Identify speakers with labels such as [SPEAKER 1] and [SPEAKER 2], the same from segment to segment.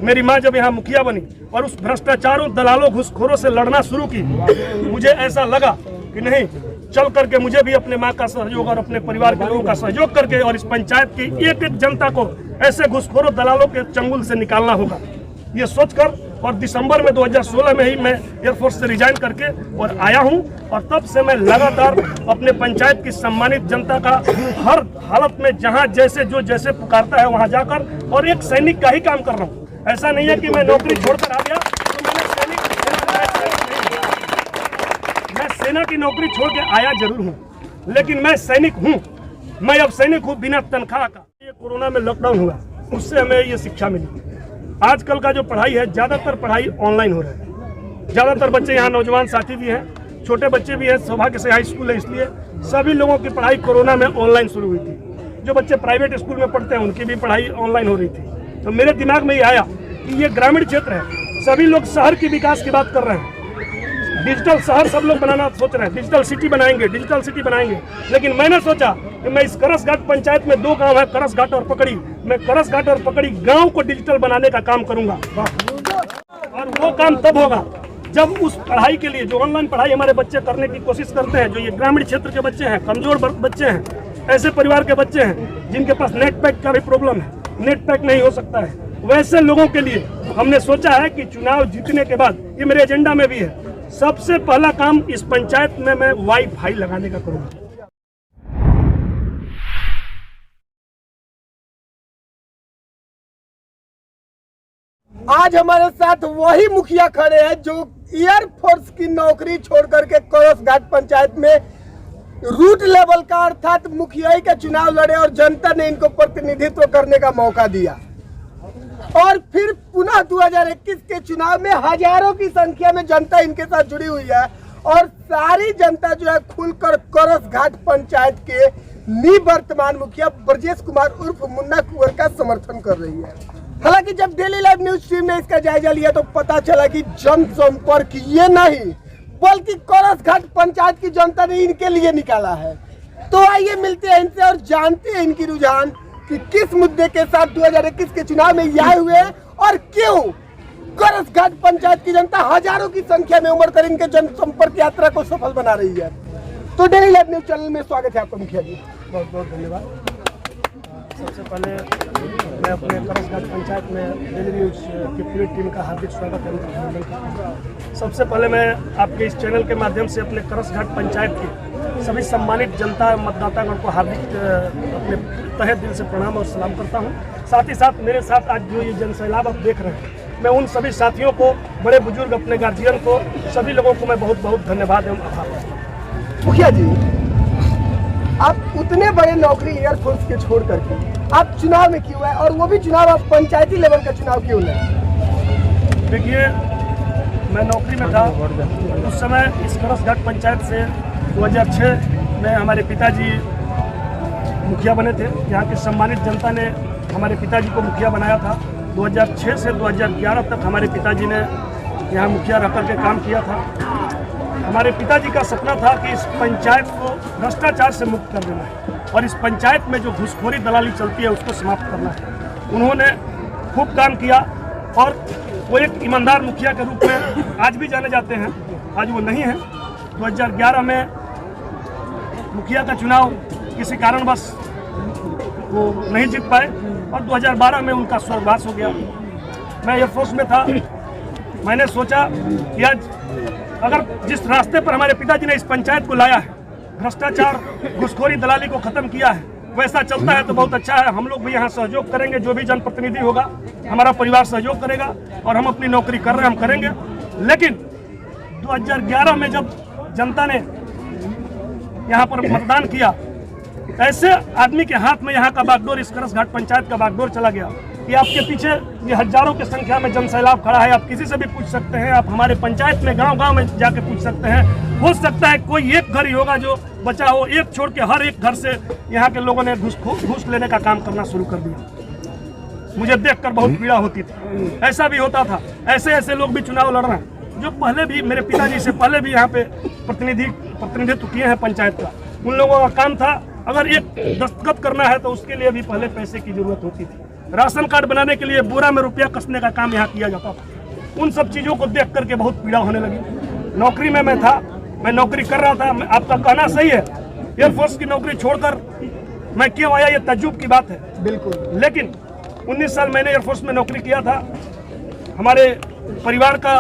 [SPEAKER 1] मेरी माँ जब यहाँ मुखिया बनी और उस भ्रष्टाचारों, दलालों, घुसखोरों से लड़ना शुरू की, मुझे ऐसा लगा कि नहीं, चल करके मुझे भी अपने माँ का सहयोग और अपने परिवार के लोगों का सहयोग करके और इस पंचायत की एक एक जनता को ऐसे घुसखोरों, दलालों के चंगुल से निकालना होगा। ये सोचकर और दिसंबर में 2016 में ही मैं एयरफोर्स से रिजाइन करके और आया हूं और तब से मैं लगातार अपने पंचायत की सम्मानित जनता का हर हालत में जहां जैसे जो जैसे पुकारता है वहां जाकर और एक सैनिक का ही काम कर रहा हूं। ऐसा नहीं है कि मैं नौकरी छोड़कर आ गया तो मैंने मैं सेना की नौकरी छोड़ के आया जरूर हूँ, लेकिन मैं सैनिक हूँ। मैं अब सैनिक हूँ बिना तनख्वाह का। ये कोरोना में लॉकडाउन हुआ, उससे हमें ये शिक्षा मिली। आजकल का जो पढ़ाई है, ज़्यादातर पढ़ाई ऑनलाइन हो रहा है। ज़्यादातर बच्चे यहाँ नौजवान साथी भी हैं, छोटे बच्चे भी हैं, सौभाग्य से हाई स्कूल है, इसलिए सभी लोगों की पढ़ाई कोरोना में ऑनलाइन शुरू हुई थी। जो बच्चे प्राइवेट स्कूल में पढ़ते हैं उनकी भी पढ़ाई ऑनलाइन हो रही थी। तो मेरे दिमाग में ये आया कि ये ग्रामीण क्षेत्र है, सभी लोग शहर की विकास की बात कर रहे हैं, डिजिटल शहर सब लोग बनाना सोच रहे हैं, डिजिटल सिटी बनाएंगे, लेकिन मैंने सोचा कि मैं इस करसघाट पंचायत में 2 गांव है, करसघाट और पकड़ी, मैं करसघाट और पकड़ी गांव को डिजिटल बनाने का काम करूंगा। और वो काम तब होगा जब उस पढ़ाई के लिए, जो ऑनलाइन पढ़ाई हमारे बच्चे करने की कोशिश करते हैं, जो ये ग्रामीण क्षेत्र के बच्चे हैं, कमजोर बच्चे हैं, ऐसे परिवार के बच्चे हैं जिनके पास नेट पैक का भी प्रॉब्लम है, नेट पैक नहीं हो सकता है, वैसे लोगों के लिए हमने सोचा है कि चुनाव जीतने के बाद, ये मेरे एजेंडा में भी है, सबसे पहला काम इस पंचायत में मैं वाईफाई लगाने का करूंगा।
[SPEAKER 2] आज हमारे साथ वही मुखिया खड़े हैं जो एयरफोर्स की नौकरी छोड़ करके करसघाट पंचायत में रूट लेवल का अर्थात मुखियाई का चुनाव लड़े और जनता ने इनको प्रतिनिधित्व करने का मौका दिया। और फिर पुनः 2021 के चुनाव में हजारों की संख्या में जनता इनके साथ जुड़ी हुई है और सारी जनता जो है खुलकर करसघाट पंचायत के निवर्तमान मुखिया ब्रजेश कुमार उर्फ मुन्ना कुंवर का समर्थन कर रही है। हालांकि जब डेली लाइव न्यूज स्ट्रीम ने इसका जायजा लिया तो पता चला कि जनसंपर्क ये नहीं बल्कि करसघाट पंचायत की जनता ने इनके लिए निकाला है। तो आइए मिलते हैं इनसे और जानते हैं इनकी रुझान कि किस मुद्दे के साथ 2021 के चुनाव में ये आए हुए और क्यों करसघाट पंचायत की जनता हजारों की संख्या में उमड़ कर इनके जनसंपर्क यात्रा को सफल बना रही है। तो डेली लाइव न्यूज चैनल में स्वागत है आपका मुखिया जी।
[SPEAKER 1] बहुत बहुत धन्यवाद। सबसे पहले मैं अपने करसघाट पंचायत में डेली न्यूज की पूरी टीम का हार्दिक स्वागत करता हूँ। सबसे पहले मैं आपके इस चैनल के माध्यम से अपने करसघाट पंचायत के सभी सम्मानित जनता मतदातागण को हार्दिक अपने तहे दिल से प्रणाम और सलाम करता हूँ। साथ ही साथ मेरे साथ आज जो ये जनसैलाब आप देख रहे हैं, मैं उन सभी साथियों को, बड़े बुजुर्ग, अपने गार्जियन को, सभी लोगों को मैं बहुत बहुत धन्यवाद एवं आभार करता हूँ।
[SPEAKER 2] मुखिया जी, आप उतने बड़े नौकरी एयरफोर्स के छोड़ करके आप चुनाव में क्यों है और वो भी चुनाव आप पंचायती लेवल का चुनाव क्यों लें?
[SPEAKER 1] देखिए, मैं नौकरी में था उस समय इस करसघाट पंचायत से 2006 में हमारे पिताजी मुखिया बने थे। यहाँ की सम्मानित जनता ने हमारे पिताजी को मुखिया बनाया था। 2006 से 2011 तक हमारे पिताजी ने यहाँ मुखिया रह करके काम किया था। हमारे पिताजी का सपना था कि इस पंचायत को भ्रष्टाचार से मुक्त कर देना है और इस पंचायत में जो घुसखोरी दलाली चलती है उसको समाप्त करना है। उन्होंने खूब काम किया और वो एक ईमानदार मुखिया के रूप में आज भी जाने जाते हैं। आज वो नहीं है। 2011 में मुखिया का चुनाव किसी कारणवश वो नहीं जीत पाए और 2012 में उनका स्वर्गवास हो गया। मैं एयरफोर्स में था। मैंने सोचा कि आज अगर जिस रास्ते पर हमारे पिताजी ने इस पंचायत को लाया है, भ्रष्टाचार, घुसखोरी, दलाली को खत्म किया है, वैसा चलता है तो बहुत अच्छा है। हम लोग भी यहाँ सहयोग करेंगे, जो भी जनप्रतिनिधि होगा हमारा परिवार सहयोग करेगा और हम अपनी नौकरी कर रहे हैं, हम करेंगे। लेकिन 2011 में जब जनता ने यहाँ पर मतदान किया, ऐसे आदमी के हाथ में यहाँ का बागडोर, इस करसघाट पंचायत का बागडोर चला गया कि आपके पीछे ये हजारों की संख्या में जनसैलाब खड़ा है। आप किसी से भी पूछ सकते हैं, आप हमारे पंचायत में गांव-गांव में जाके पूछ सकते हैं। हो सकता है कोई एक घर ही होगा जो बचा हो, एक छोड़ के हर एक घर से यहाँ के लोगों ने घूस लेने का काम करना शुरू कर दिया। मुझे देखकर बहुत पीड़ा होती थी। ऐसा भी होता था, ऐसे लोग भी चुनाव लड़ रहे हैं जो पहले भी, मेरे पिताजी से पहले भी यहाँ पे प्रतिनिधित्व किए हैं पंचायत का। उन लोगों का काम था, अगर एक दस्तखत करना है तो उसके लिए भी पहले पैसे की जरूरत होती थी। राशन कार्ड बनाने के लिए बोरा में रुपया कसने का काम यहाँ किया जाता था। उन सब चीज़ों को देख करके बहुत पीड़ा होने लगी। नौकरी में मैं था, मैं नौकरी कर रहा था। आपका कहना सही है, एयरफोर्स की नौकरी छोड़कर मैं क्यों आया, ये तज्जुब की बात है।
[SPEAKER 2] बिल्कुल।
[SPEAKER 1] लेकिन 19 साल मैंने एयरफोर्स में नौकरी किया था। हमारे परिवार का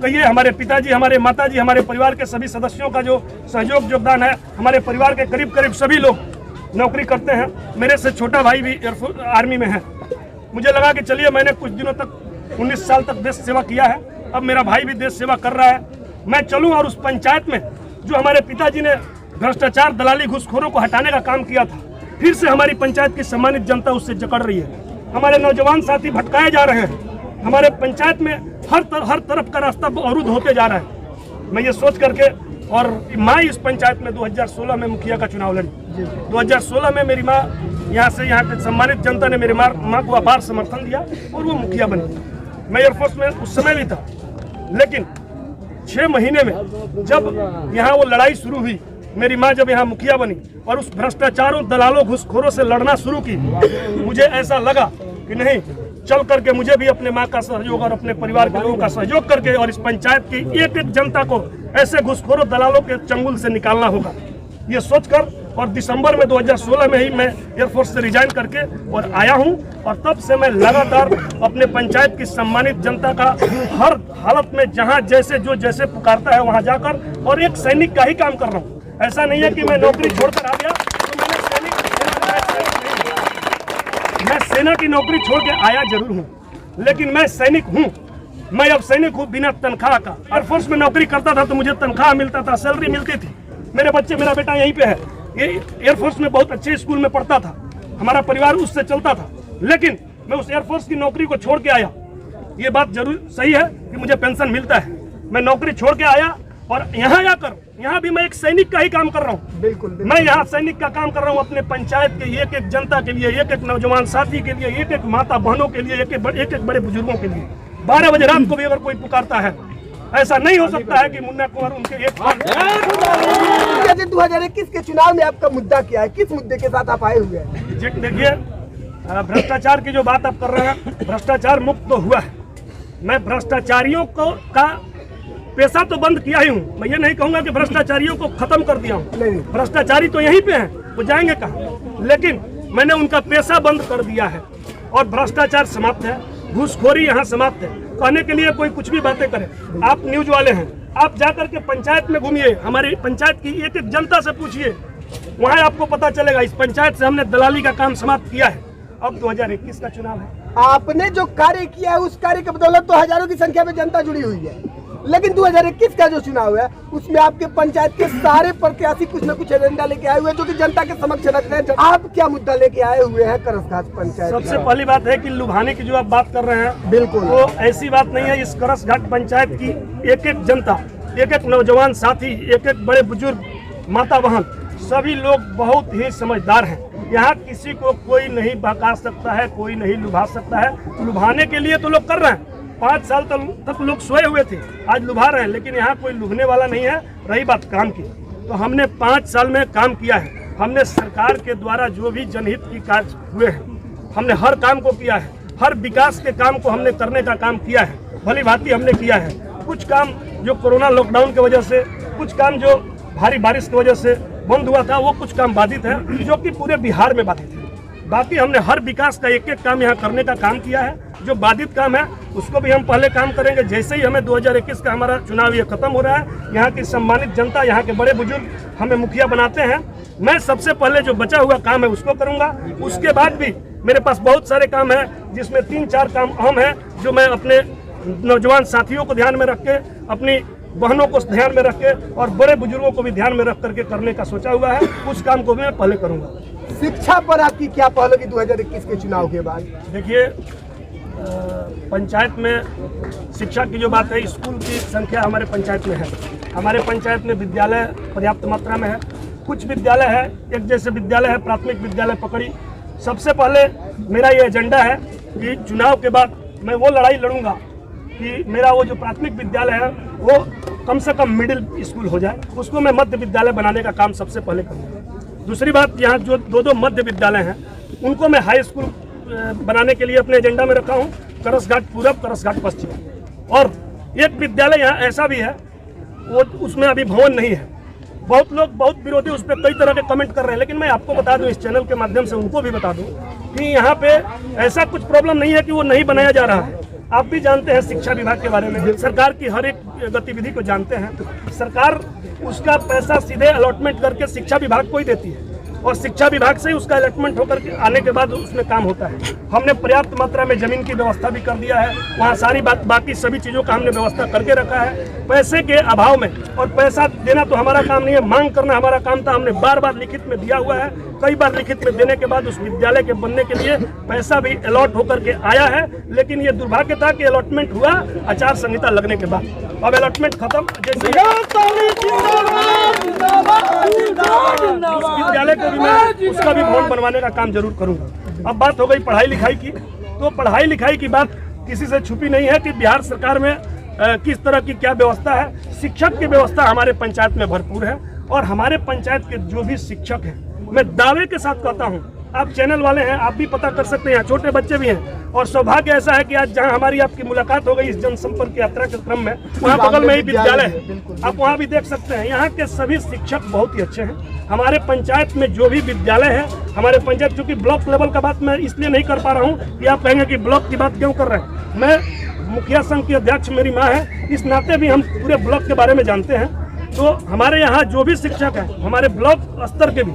[SPEAKER 1] कहिए, हमारे पिताजी, हमारे माताजी, हमारे परिवार के सभी सदस्यों का जो सहयोग योगदान है, हमारे परिवार के करीब करीब सभी लोग नौकरी करते हैं। मेरे से छोटा भाई भी एयरफोर्स आर्मी में है। मुझे लगा कि चलिए, मैंने कुछ दिनों तक 19 साल तक देश सेवा किया है, अब मेरा भाई भी देश सेवा कर रहा है, मैं चलूं और उस पंचायत में जो हमारे पिताजी ने भ्रष्टाचार, दलाली, घूसखोरों को हटाने का काम किया था, फिर से हमारी पंचायत की सम्मानित जनता उससे जकड़ रही है। हमारे नौजवान साथी भटकाए जा रहे हैं। हमारे पंचायत में हर तरफ का रास्ता अवरुद्ध होते जा रहा है। मैं ये सोच करके, और माँ इस पंचायत में 2016 में मुखिया का चुनाव लड़ी। 2016 में मेरी माँ यहाँ के सम्मानित जनता ने मेरी माँ को अपार समर्थन दिया और वो मुखिया बनी। मैं एयरफोर्स में उस समय भी था, लेकिन 6 महीने में जब यहाँ वो लड़ाई शुरू हुई, मेरी माँ जब यहाँ मुखिया बनी और उस भ्रष्टाचारों, दलालों, घुसखोरों से लड़ना शुरू की, मुझे ऐसा लगा कि नहीं, चल करके मुझे भी अपने माँ का सहयोग और अपने परिवार के लोगों का सहयोग करके और इस पंचायत की एक एक जनता को ऐसे घुसखोरों, दलालों के चंगुल से निकालना होगा। ये सोचकर और दिसंबर में 2016 में ही मैं एयरफोर्स से रिजाइन करके और आया हूं, और तब से मैं लगातार अपने पंचायत की सम्मानित जनता का हर हालत में जहां जैसे पुकारता है वहां जाकर और एक सैनिक का ही काम कर रहा हूं। ऐसा नहीं है कि मैं नौकरी छोड़कर आ गया तो मैंने मैं सेना की नौकरी छोड़ के आया जरूर हूँ, लेकिन मैं सैनिक हूँ। मैं अब सैनिक हूँ बिना तनख्वाह का। एयरफोर्स में नौकरी करता था तो मुझे तनख्वाह मिलता था, सैलरी मिलती थी। मेरा बेटा यहीं पे है, ये एयरफोर्स में बहुत अच्छे स्कूल में पढ़ता था, हमारा परिवार उससे चलता था, लेकिन मैं उस एयरफोर्स की नौकरी को छोड़ के आया। ये बात जरूर सही है कि मुझे पेंशन मिलता है। मैं नौकरी छोड़ के आया और यहाँ आकर यहाँ भी मैं एक सैनिक का ही काम कर रहा हूँ।
[SPEAKER 2] बिल्कुल।
[SPEAKER 1] मैं यहाँ सैनिक का काम कर रहा हूँ अपने पंचायत के एक एक जनता के लिए, एक एक नौजवान साथी के लिए, एक एक माता बहनों के लिए, एक एक बड़े बुजुर्गों के लिए। 12 बजे रात को भी अगर कोई पुकारता है, ऐसा नहीं हो सकता है कि मुन्ना कुंवर उनके एक
[SPEAKER 2] 2021 के चुनाव में आपका मुद्दा क्या है, किस मुद्दे के साथ आप आए हुए हैं?
[SPEAKER 1] देखिए, भ्रष्टाचार की जो बात आप कर रहे हैं, भ्रष्टाचार मुक्त तो हुआ है। मैं भ्रष्टाचारियों को का पैसा तो बंद किया ही हूँ। मैं ये नहीं कहूँगा कि भ्रष्टाचारियों को खत्म कर दिया हूँ, भ्रष्टाचारी तो यहीं पे हैं, वो जाएंगे कहाँ, लेकिन मैंने उनका पैसा बंद कर दिया है और भ्रष्टाचार समाप्त है, घूसखोरी यहाँ समाप्त है। कहने के लिए कोई कुछ भी बातें करे, आप न्यूज वाले हैं, आप जाकर के पंचायत में घूमिए, हमारी पंचायत की एक एक जनता से पूछिए, वहाँ आपको पता चलेगा इस पंचायत से हमने दलाली का काम समाप्त किया है। अब 2021 का चुनाव है,
[SPEAKER 2] आपने जो कार्य किया है उस कार्य के बदौलत तो हजारों की संख्या में जनता जुड़ी हुई है, लेकिन 2021 का जो चुनाव है उसमें आपके पंचायत के सारे प्रत्याशी कुछ न कुछ एजेंडा लेके आए हुए हैं जो कि जनता के समक्ष रख रहे हैं। आप क्या मुद्दा लेके आए हुए हैं करसघाट पंचायत?
[SPEAKER 1] सबसे पहली बात है कि लुभाने की जो आप बात कर रहे हैं,
[SPEAKER 2] बिल्कुल
[SPEAKER 1] वो ऐसी बात नहीं है। इस करसघाट पंचायत की एक एक जनता, एक एक नौजवान साथी, एक एक बड़े बुजुर्ग, माता बहन, सभी लोग बहुत ही समझदार हैं। यहाँ किसी को कोई नहीं बहका सकता है, कोई नहीं लुभा सकता है। लुभाने के लिए तो लोग कर रहे हैं, 5 साल तक लोग सोए हुए थे, आज लुभा रहे हैं, लेकिन यहाँ कोई लुभने वाला नहीं है। रही बात काम की, तो हमने 5 साल में काम किया है। हमने सरकार के द्वारा जो भी जनहित की कार्य हुए हैं, हमने हर काम को किया है, हर विकास के काम को हमने करने का काम किया है, भली भांति हमने किया है। कुछ काम जो कोरोना लॉकडाउन की वजह से, कुछ काम जो भारी बारिश की वजह से बंद हुआ था, वो कुछ काम बाधित है, जो कि पूरे बिहार में बाधित है। बाकी हमने हर विकास का एक एक काम यहाँ करने का काम किया है। जो बाधित काम है उसको भी हम पहले काम करेंगे। जैसे ही हमें 2021 का हमारा चुनाव ये खत्म हो रहा है, यहाँ की सम्मानित जनता, यहाँ के बड़े बुजुर्ग हमें मुखिया बनाते हैं, मैं सबसे पहले जो बचा हुआ काम है उसको करूँगा। उसके बाद भी मेरे पास बहुत सारे काम हैं, जिसमें 3-4 काम अहम है जो मैं अपने नौजवान साथियों को ध्यान में रख के, अपनी बहनों को ध्यान में रख के और बड़े बुजुर्गों को भी ध्यान में रख करके करने का सोचा हुआ है। उस काम को भी मैं पहले करूँगा।
[SPEAKER 2] शिक्षा पर आपकी क्या पहल होगी 2021 के चुनाव के बाद?
[SPEAKER 1] देखिए, पंचायत में शिक्षा की जो बात है, स्कूल की संख्या हमारे पंचायत में है। हमारे पंचायत में विद्यालय पर्याप्त मात्रा में है। कुछ विद्यालय है, एक जैसे विद्यालय है प्राथमिक विद्यालय पकड़ी। सबसे पहले मेरा ये एजेंडा है कि चुनाव के बाद मैं वो लड़ाई लड़ूंगा कि मेरा वो जो प्राथमिक विद्यालय है वो कम से कम मिडिल स्कूल हो जाए, उसको मैं मध्य विद्यालय बनाने का काम सबसे पहले करूँगा। दूसरी बात, यहाँ जो 2 मध्य विद्यालय हैं उनको मैं हाई स्कूल बनाने के लिए अपने एजेंडा में रखा हूँ, करसघाट पूरब, करसघाट पश्चिम। और एक विद्यालय यहाँ ऐसा भी है, वो उसमें अभी भवन नहीं है। बहुत लोग, बहुत विरोधी उस पर कई तरह के कमेंट कर रहे हैं, लेकिन मैं आपको बता दूं, इस चैनल के माध्यम से उनको भी बता दूं कि यहाँ पे ऐसा कुछ प्रॉब्लम नहीं है कि वो नहीं बनाया जा रहा है। आप भी जानते हैं शिक्षा विभाग के बारे में, सरकार की हर एक गतिविधि को जानते हैं। सरकार उसका पैसा सीधे अलॉटमेंट करके शिक्षा विभाग को ही देती है और शिक्षा विभाग से उसका अलॉटमेंट होकर के आने के बाद उसमें काम होता है। हमने पर्याप्त मात्रा में जमीन की व्यवस्था भी कर दिया है, वहाँ सारी बाकी सभी चीज़ों का हमने व्यवस्था करके रखा है। पैसे के अभाव में, और पैसा देना तो हमारा काम नहीं है, मांग करना हमारा काम था। हमने बार बार लिखित में दिया हुआ है, कई बार लिखित में देने के बाद उस विद्यालय के बनने के लिए पैसा भी अलॉट होकर के आया है। लेकिन ये दुर्भाग्य था कि अलॉटमेंट हुआ आचार संहिता लगने के बाद, अब अलॉटमेंट खत्म। जैसे विद्यालय को भी मैं उसका भी भवन बनवाने का काम जरूर करूंगा। अब बात हो गई पढ़ाई लिखाई की, तो पढ़ाई लिखाई की बात किसी से छुपी नहीं है कि बिहार सरकार में किस तरह की क्या व्यवस्था है। शिक्षक की व्यवस्था हमारे पंचायत में भरपूर है और हमारे पंचायत के जो भी शिक्षक हैं, मैं दावे के साथ कहता हूं, आप चैनल वाले हैं, आप भी पता कर सकते हैं, छोटे बच्चे भी हैं। और सौभाग्य ऐसा है कि आज जहां हमारी आपकी मुलाकात हो गई इस जनसंपर्क यात्रा के क्रम में, वहां बगल में ही विद्यालय है, आप वहां भी देख सकते हैं। यहाँ के सभी शिक्षक बहुत ही अच्छे हैं। हमारे पंचायत में जो भी विद्यालय है, हमारे पंचायत, चूंकि ब्लॉक लेवल का बात मैं इसलिए नहीं कर पा रहा हूँ कि आप कहेंगे कि ब्लॉक की बात क्यों कर रहे हैं। मैं मुखिया संघ की अध्यक्ष मेरी माँ है, इस नाते भी हम पूरे ब्लॉक के बारे में जानते हैं। तो हमारे यहाँ जो भी शिक्षक हैं, हमारे ब्लॉक स्तर के भी,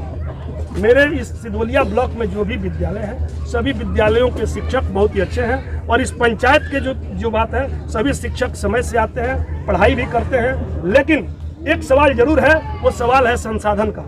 [SPEAKER 1] मेरे इस सिधोलिया ब्लॉक में जो भी विद्यालय है, सभी विद्यालयों के शिक्षक बहुत ही अच्छे हैं। और इस पंचायत के जो बात है, सभी शिक्षक समय से आते हैं, पढ़ाई भी करते हैं। लेकिन एक सवाल जरूर है, वो सवाल है संसाधन का।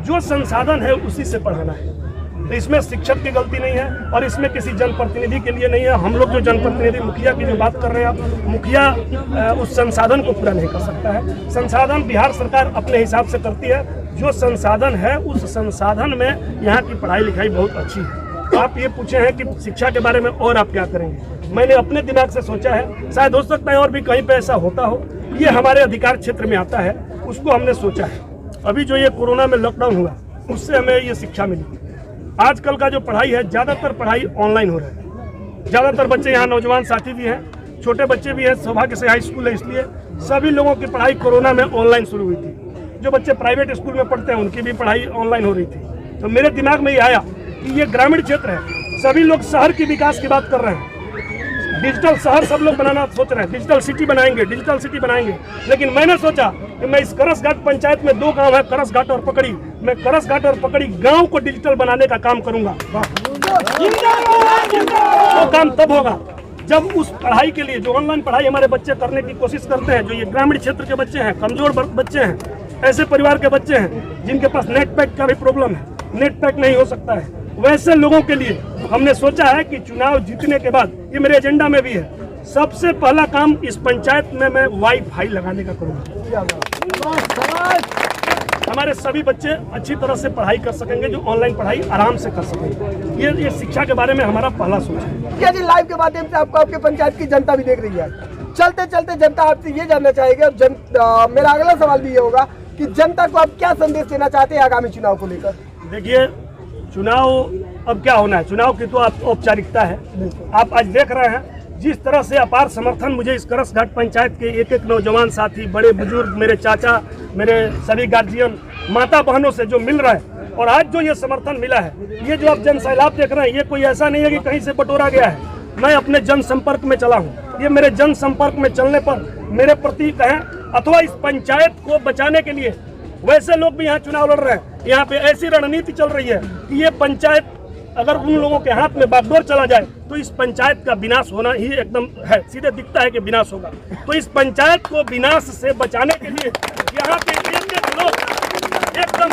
[SPEAKER 1] जो संसाधन है उसी से पढ़ाना है, तो इसमें शिक्षक की गलती नहीं है और इसमें किसी जनप्रतिनिधि के लिए नहीं है। हम लोग जो जनप्रतिनिधि, मुखिया की जो बात कर रहे हैं आप, मुखिया उस संसाधन को पूरा नहीं कर सकता है। संसाधन बिहार सरकार अपने हिसाब से करती है। जो संसाधन है उस संसाधन में यहाँ की पढ़ाई लिखाई बहुत अच्छी है। तो आप ये पूछे हैं कि शिक्षा के बारे में और आप क्या करेंगे, मैंने अपने दिमाग से सोचा है, शायद हो सकता है और भी कहीं पे ऐसा होता हो, ये हमारे अधिकार क्षेत्र में आता है, उसको हमने सोचा है। अभी जो ये कोरोना में लॉकडाउन हुआ, उससे हमें ये शिक्षा मिली। आजकल का जो पढ़ाई है, ज़्यादातर पढ़ाई ऑनलाइन हो रहा है। ज़्यादातर बच्चे यहाँ नौजवान साथी भी हैं, छोटे बच्चे भी हैं, सौभाग्य से हाई स्कूल है, इसलिए सभी लोगों की पढ़ाई कोरोना में ऑनलाइन शुरू हुई थी। जो बच्चे प्राइवेट स्कूल में पढ़ते हैं उनकी भी पढ़ाई ऑनलाइन हो रही थी। तो मेरे दिमाग में ये आया कि ये ग्रामीण क्षेत्र है, सभी लोग शहर की विकास की बात कर रहे हैं, डिजिटल शहर सब लोग बनाना सोच रहे हैं, डिजिटल सिटी बनाएंगे, डिजिटल सिटी बनाएंगे। लेकिन मैंने सोचा कि मैं इस करसघाट पंचायत में 2 गांव है, करसघाट और पकड़ी, मैं करसघाट और पकड़ी गांव को डिजिटल बनाने का काम करूंगा। वो काम तब होगा जब उस पढ़ाई के लिए, जो ऑनलाइन पढ़ाई हमारे बच्चे करने की कोशिश करते हैं, जो ये ग्रामीण क्षेत्र के बच्चे हैं, कमजोर बच्चे हैं, ऐसे परिवार के बच्चे हैं जिनके पास नेट पैक का भी प्रॉब्लम है, नेट पैक नहीं हो सकता है, वैसे लोगों के लिए हमने सोचा है कि चुनाव जीतने के बाद, ये मेरे एजेंडा में भी है, सबसे पहला काम इस पंचायत में मैं वाईफाई लगाने का करूंगा। हमारे सभी बच्चे अच्छी तरह से पढ़ाई कर सकेंगे, जो ऑनलाइन पढ़ाई आराम से कर सकेंगे। ये शिक्षा के बारे में हमारा पहला सोच है।
[SPEAKER 2] क्या जी, लाइव के माध्यम से आपको आपके पंचायत की जनता भी देख रही है। चलते चलते जनता आपसे ये जानना चाहेगी, अब मेरा अगला सवाल भी ये होगा कि जनता को आप क्या संदेश देना चाहते हैं आगामी चुनाव को लेकर।
[SPEAKER 1] देखिए, चुनाव अब क्या होना है, चुनाव की तो औपचारिकता है। आप आज देख रहे हैं जिस तरह से अपार समर्थन मुझे इस करसघाट पंचायत के एक एक नौजवान साथी, बड़े बुजुर्ग, मेरे चाचा, मेरे सभी गार्जियन, माता बहनों से जो मिल रहा है, और आज जो ये समर्थन मिला है, ये जो आप जन सैलाब देख रहे हैं, ये कोई ऐसा नहीं है कि कहीं से बटोरा गया है। मैं अपने जनसंपर्क में चला हूँ, ये मेरे जनसंपर्क में चलने पर मेरे प्रति कहें अथवा इस पंचायत को बचाने के लिए वैसे लोग भी यहाँ चुनाव लड़ रहे हैं। यहाँ पे ऐसी रणनीति चल रही है कि ये पंचायत अगर उन लोगों के हाथ में बागडोर चला जाए तो इस पंचायत का विनाश होना ही एकदम है, सीधे दिखता है कि विनाश होगा। तो इस पंचायत को विनाश से बचाने के लिए यहाँ पे एक लोग एकदम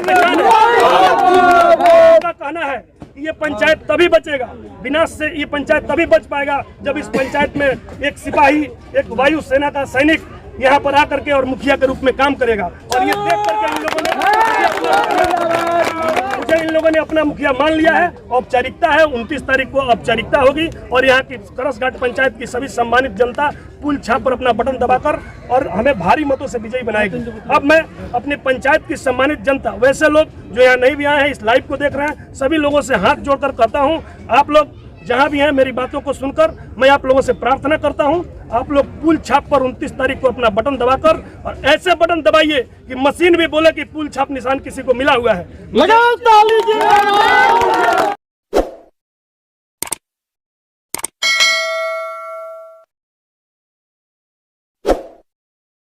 [SPEAKER 1] का कहना है कि ये पंचायत तभी बचेगा, विनाश से ये पंचायत तभी बच पाएगा जब इस पंचायत में एक सिपाही, एक वायुसेना का सैनिक यहाँ पर आकर के और मुखिया के रूप में काम करेगा। और ये देख करके इन लोगों ने अपना मुखिया मान लिया है। औपचारिकता है, 29 तारीख को औपचारिकता होगी और यहाँ की करसघाट पंचायत की सभी सम्मानित जनता पुल छाप पर अपना बटन दबाकर और हमें भारी मतों से विजयी बनाएगी। अब मैं अपने पंचायत की सम्मानित जनता, वैसे लोग जो यहाँ नहीं भी आए हैं, इस लाइव को देख रहे हैं, सभी लोगों से हाथ जोड़कर कहता हूँ, आप लोग जहां भी हैं मेरी बातों को सुनकर मैं आप लोगों से प्रार्थना करता हूं, आप लोग पुल छाप पर 29 तारीख को अपना बटन दबाकर और ऐसे बटन दबाइए कि मशीन भी बोले कि पुल छाप निशान किसी को मिला हुआ है।